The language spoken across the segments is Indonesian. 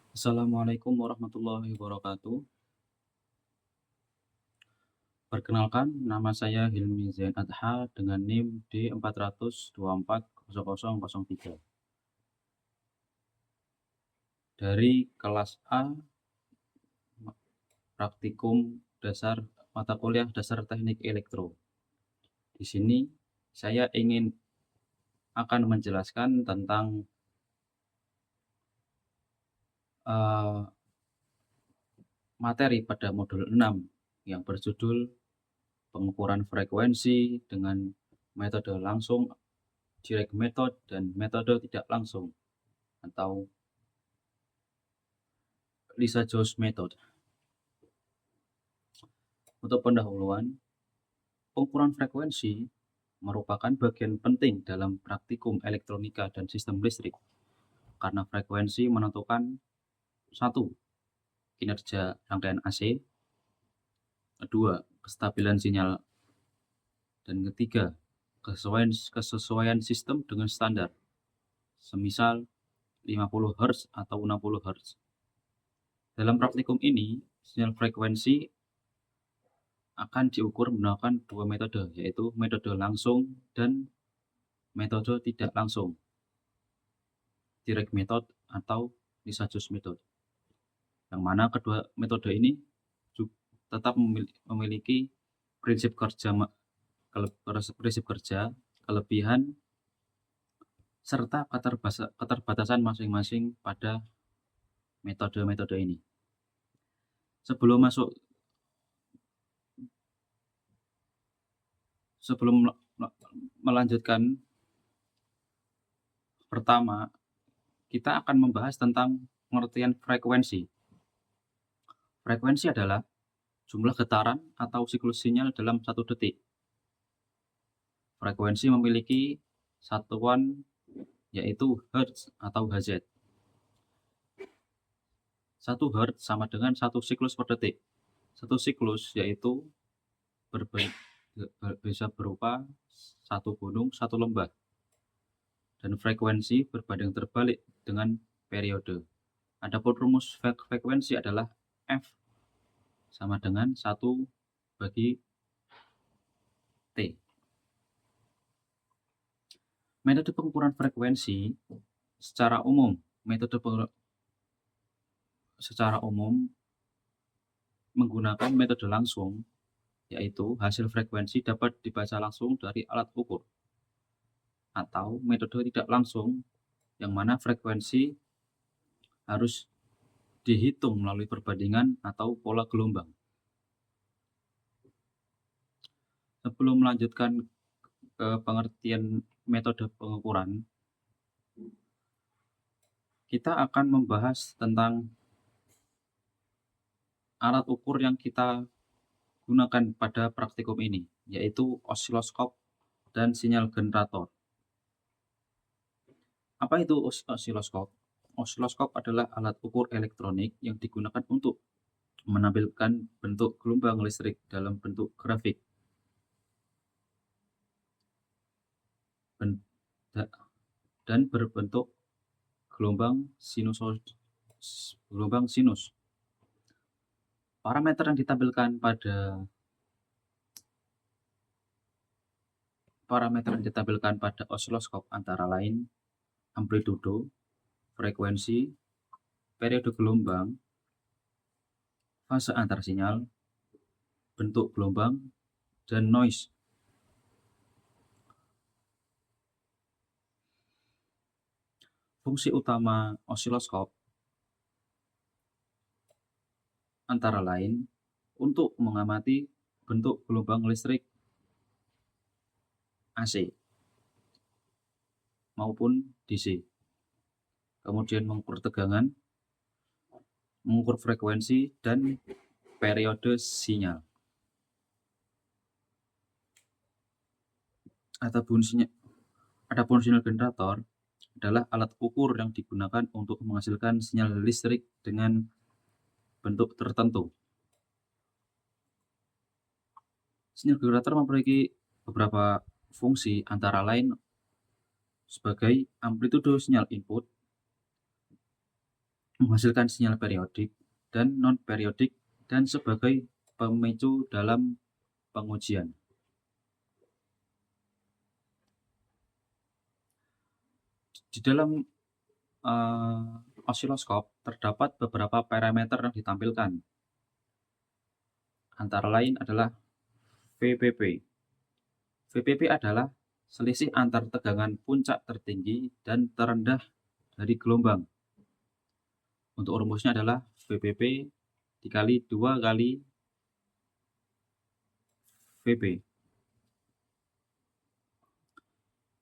Assalamualaikum warahmatullahi wabarakatuh. Perkenalkan, nama saya Hilmi Zain Adha dengan NIM D4240003 dari kelas A Praktikum Dasar Mata Kuliah Dasar Teknik Elektro. Di sini saya akan menjelaskan tentang eh, materi pada modul 6 yang berjudul pengukuran frekuensi dengan metode langsung, direct method, dan metode tidak langsung atau Lissajous Method. Untuk pendahuluan, pengukuran frekuensi merupakan bagian penting dalam praktikum elektronika dan sistem listrik karena frekuensi menentukan satu, kinerja rangkaian AC, kedua, kestabilan sinyal, dan ketiga, kesesuaian sistem dengan standar, semisal 50 Hz atau 60 Hz. Dalam praktikum ini, sinyal frekuensi akan diukur menggunakan dua metode, yaitu metode langsung dan metode tidak langsung, direct method atau Lissajous Method. Yang mana kedua metode ini tetap memiliki prinsip kerja, kelebihan, serta keterbatasan masing-masing pada metode-metode ini. Sebelum melanjutkan, pertama kita akan membahas tentang pengertian frekuensi. Frekuensi adalah jumlah getaran atau siklus sinyal dalam 1 detik. Frekuensi memiliki satuan yaitu Hertz atau Hz. 1 Hertz sama dengan 1 siklus per detik. 1 siklus yaitu bisa berupa 1 gunung, 1 lembah. Dan frekuensi berbanding terbalik dengan periode. Adapun rumus frekuensi adalah F sama dengan 1 bagi T. Metode pengukuran frekuensi secara umum menggunakan metode langsung, yaitu hasil frekuensi dapat dibaca langsung dari alat ukur, atau metode tidak langsung, yang mana frekuensi harus dihitung melalui perbandingan atau pola gelombang. Sebelum melanjutkan ke pengertian metode pengukuran, kita akan membahas tentang alat ukur yang kita gunakan pada praktikum ini, yaitu osiloskop dan sinyal generator. Apa itu osiloskop? Osiloskop adalah alat ukur elektronik yang digunakan untuk menampilkan bentuk gelombang listrik dalam bentuk grafik dan berbentuk gelombang sinus. Parameter yang ditampilkan pada osiloskop antara lain amplitudo, frekuensi, periode gelombang, fase antar sinyal, bentuk gelombang, dan noise. Fungsi utama osiloskop antara lain untuk mengamati bentuk gelombang listrik AC maupun DC. Kemudian mengukur tegangan, mengukur frekuensi, dan periode sinyal. Adapun sinyal generator adalah alat ukur yang digunakan untuk menghasilkan sinyal listrik dengan bentuk tertentu. Sinyal generator memiliki beberapa fungsi antara lain sebagai amplitudo sinyal input, menghasilkan sinyal periodik dan non-periodik dan sebagai pemicu dalam pengujian. Di dalam osiloskop terdapat beberapa parameter yang ditampilkan. Antara lain adalah VPP. VPP adalah selisih antar tegangan puncak tertinggi dan terendah dari gelombang. Untuk rumusnya adalah VPP dikali 2 kali VP.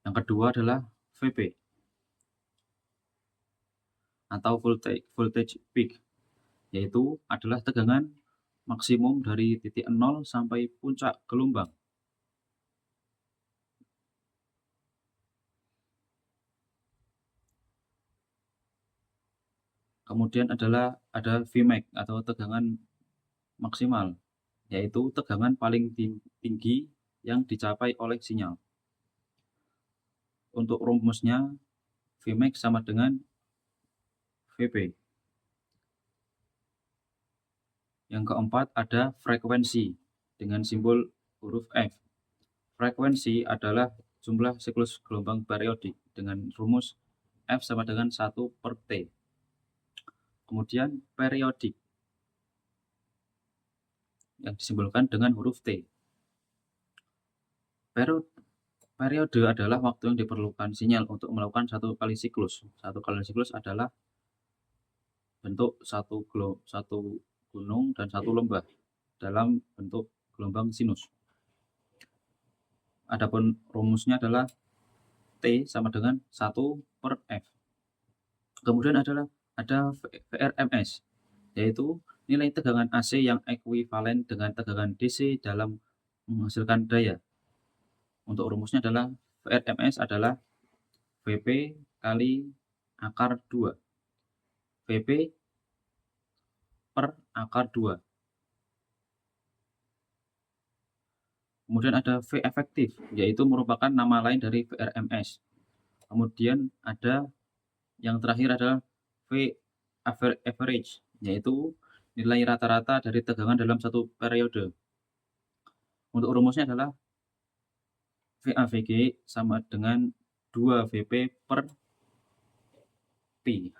Yang kedua adalah VP atau voltage peak, yaitu adalah tegangan maksimum dari titik 0 sampai puncak gelombang. Kemudian ada Vmax atau tegangan maksimal, yaitu tegangan paling tinggi yang dicapai oleh sinyal. Untuk rumusnya, Vmax sama dengan Vp. Yang keempat ada frekuensi dengan simbol huruf F. Frekuensi adalah jumlah siklus gelombang periodik dengan rumus F sama dengan 1/T. Kemudian periodik yang disimbolkan dengan huruf T. Periode adalah waktu yang diperlukan sinyal untuk melakukan satu kali siklus. Satu kali siklus adalah bentuk satu gunung dan satu lembah dalam bentuk gelombang sinus. Adapun rumusnya adalah T sama dengan 1/F. Kemudian ada VRMS, yaitu nilai tegangan AC yang ekuivalen dengan tegangan DC dalam menghasilkan daya. Untuk rumusnya adalah VRMS adalah Vp kali akar 2. Vp per akar 2. Kemudian ada V efektif, yaitu merupakan nama lain dari VRMS. Kemudian ada yang terakhir adalah V average, yaitu nilai rata-rata dari tegangan dalam satu periode. Untuk rumusnya adalah VAVG sama dengan 2 Vp per P.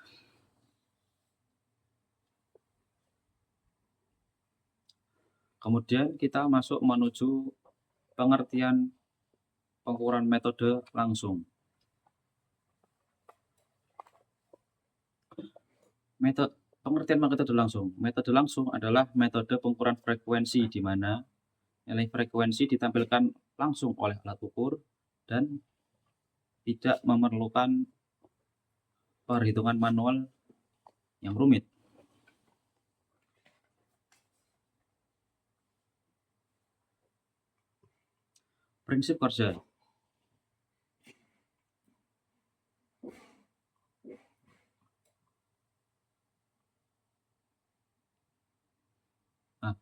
Kemudian kita masuk menuju pengertian pengukuran metode langsung. Pengertian metode langsung. Metode langsung adalah metode pengukuran frekuensi di mana nilai frekuensi ditampilkan langsung oleh alat ukur dan tidak memerlukan perhitungan manual yang rumit. Prinsip kerja. Nah,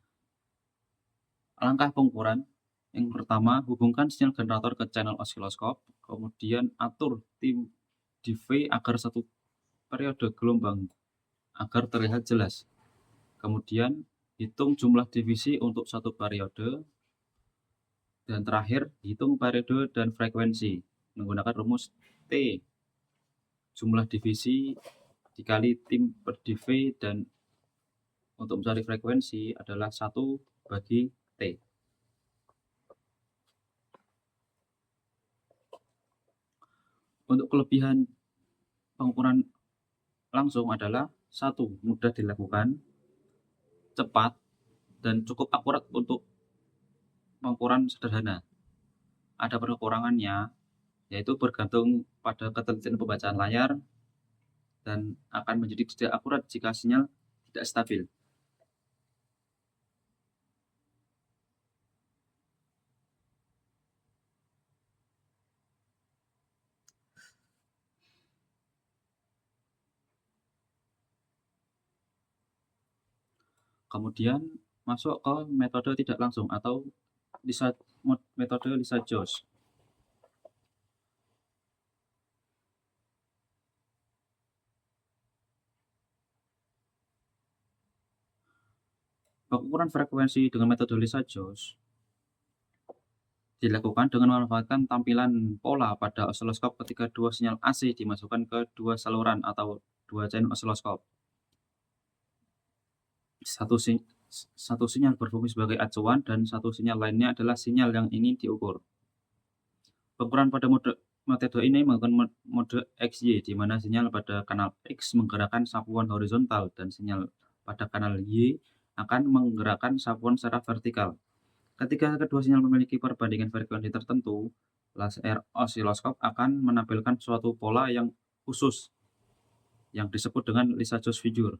langkah pengukuran. Yang pertama, hubungkan sinyal generator ke channel osiloskop, kemudian atur tim delay agar satu periode gelombang agar terlihat jelas. Kemudian, hitung jumlah divisi untuk satu periode. Dan terakhir, hitung periode dan frekuensi menggunakan rumus T. Jumlah divisi dikali tim per delay dan untuk mencari frekuensi adalah 1/T. Untuk kelebihan pengukuran langsung adalah 1. Mudah dilakukan, cepat, dan cukup akurat untuk pengukuran sederhana. Ada kekurangannya, yaitu bergantung pada ketelitian pembacaan layar dan akan menjadi tidak akurat jika sinyal tidak stabil. Kemudian masuk ke metode tidak langsung atau metode Lissajous. Pengukuran frekuensi dengan metode Lisa-Jones dilakukan dengan memanfaatkan tampilan pola pada osiloskop ketika dua sinyal AC dimasukkan ke dua saluran atau dua channel osiloskop. Satu sinyal berfungsi sebagai acuan dan satu sinyal lainnya adalah sinyal yang ingin diukur. Pengukuran pada metode ini menggunakan mode XY, di mana sinyal pada kanal X menggerakkan sapuan horizontal dan sinyal pada kanal Y akan menggerakkan sapuan secara vertikal. Ketika kedua sinyal memiliki perbandingan frekuensi tertentu, laser osiloskop akan menampilkan suatu pola yang khusus yang disebut dengan Lisa-Jones figure.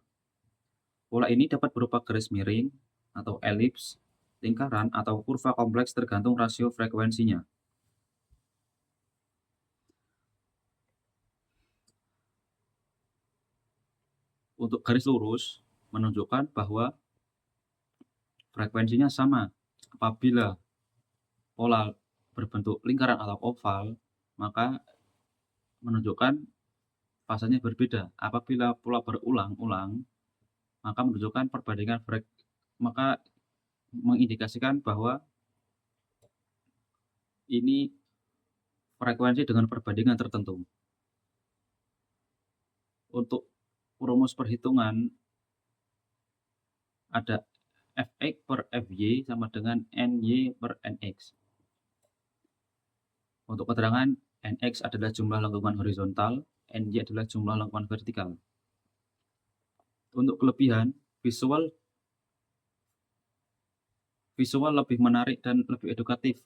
Pola ini dapat berupa garis miring atau elips, lingkaran, atau kurva kompleks tergantung rasio frekuensinya. Untuk garis lurus menunjukkan bahwa frekuensinya sama. Apabila pola berbentuk lingkaran atau oval, maka menunjukkan fasenya berbeda. Apabila pola berulang-ulang, maka menunjukkan perbandingan maka mengindikasikan bahwa ini frekuensi dengan perbandingan tertentu. Untuk rumus perhitungan ada Fx per Fy sama dengan Ny per Nx. Untuk keterangan, Nx adalah jumlah lengkungan horizontal, Ny adalah jumlah lengkungan vertikal. Untuk kelebihan, visual lebih menarik dan lebih edukatif,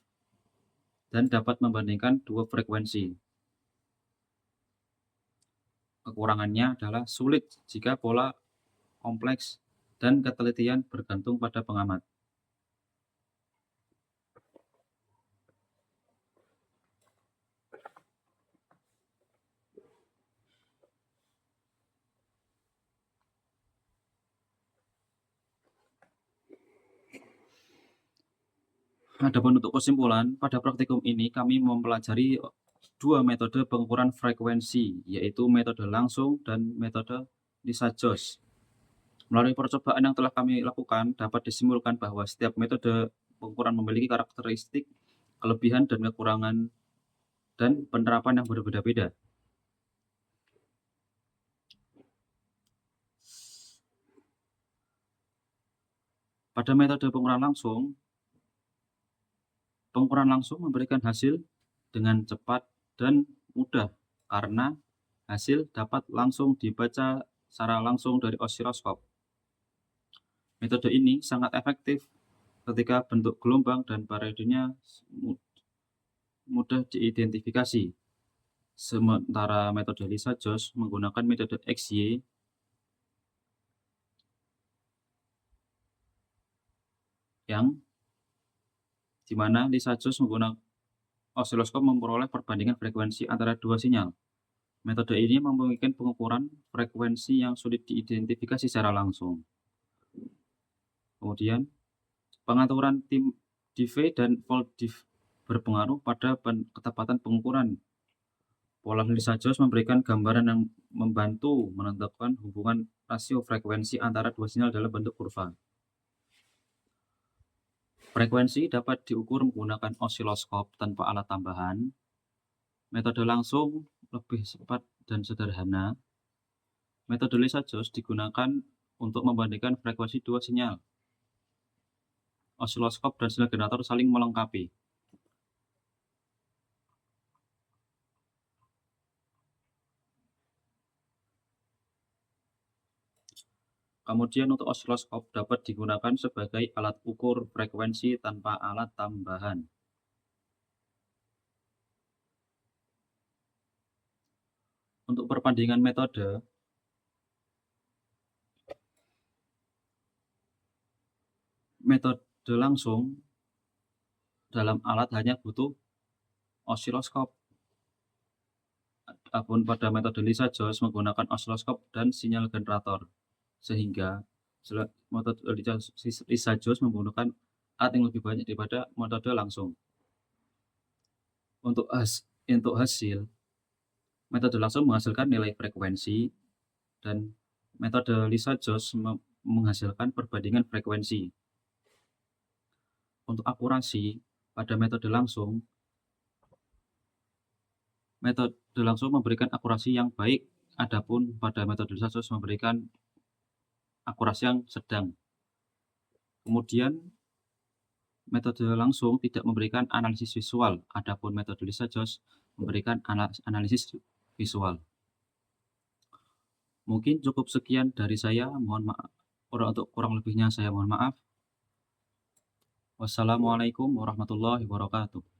dan dapat membandingkan dua frekuensi. Kekurangannya adalah sulit jika pola kompleks dan ketelitian bergantung pada pengamat. Adapun untuk kesimpulan, pada praktikum ini kami mempelajari dua metode pengukuran frekuensi, yaitu metode langsung dan metode Lisa-Jones. Melalui percobaan yang telah kami lakukan, dapat disimpulkan bahwa setiap metode pengukuran memiliki karakteristik, kelebihan dan kekurangan, dan penerapan yang berbeda-beda. Pada metode pengukuran langsung memberikan hasil dengan cepat dan mudah karena hasil dapat langsung dibaca secara langsung dari osiloskop. Metode ini sangat efektif ketika bentuk gelombang dan periodenya mudah diidentifikasi. Sementara metode Lisa-Jones menggunakan metode XY yang dimana Lisa-Jones menggunakan osiloskop memperoleh perbandingan frekuensi antara dua sinyal. Metode ini memungkinkan pengukuran frekuensi yang sulit diidentifikasi secara langsung. Kemudian, pengaturan tim Debye dan Volt-Debye berpengaruh pada ketepatan pengukuran. Pola Lisa-Jones memberikan gambaran yang membantu menentukan hubungan rasio frekuensi antara dua sinyal dalam bentuk kurva. Frekuensi dapat diukur menggunakan osiloskop tanpa alat tambahan. Metode langsung lebih cepat dan sederhana. Metode Lisa-Jones digunakan untuk membandingkan frekuensi dua sinyal. Osiloskop dan sinyal generator saling melengkapi. Kemudian untuk osiloskop dapat digunakan sebagai alat ukur frekuensi tanpa alat tambahan. Untuk perbandingan metode langsung dalam alat hanya butuh osiloskop. Adapun pada metode Lisa-Jones menggunakan osiloskop dan sinyal generator, sehingga metode Lisa-Jones menggunakan alat yang lebih banyak daripada metode langsung. Untuk hasil, metode langsung menghasilkan nilai frekuensi dan metode Lisa-Jones menghasilkan perbandingan frekuensi. Untuk akurasi pada metode langsung memberikan akurasi yang baik, adapun pada metode Lisa-Jones memberikan akurasi yang sedang. Kemudian metode langsung tidak memberikan analisis visual, adapun metode Lisa-Jones memberikan analisis visual. Mungkin cukup sekian dari saya, mohon maaf. Untuk kurang lebihnya saya mohon maaf. Wassalamualaikum warahmatullahi wabarakatuh.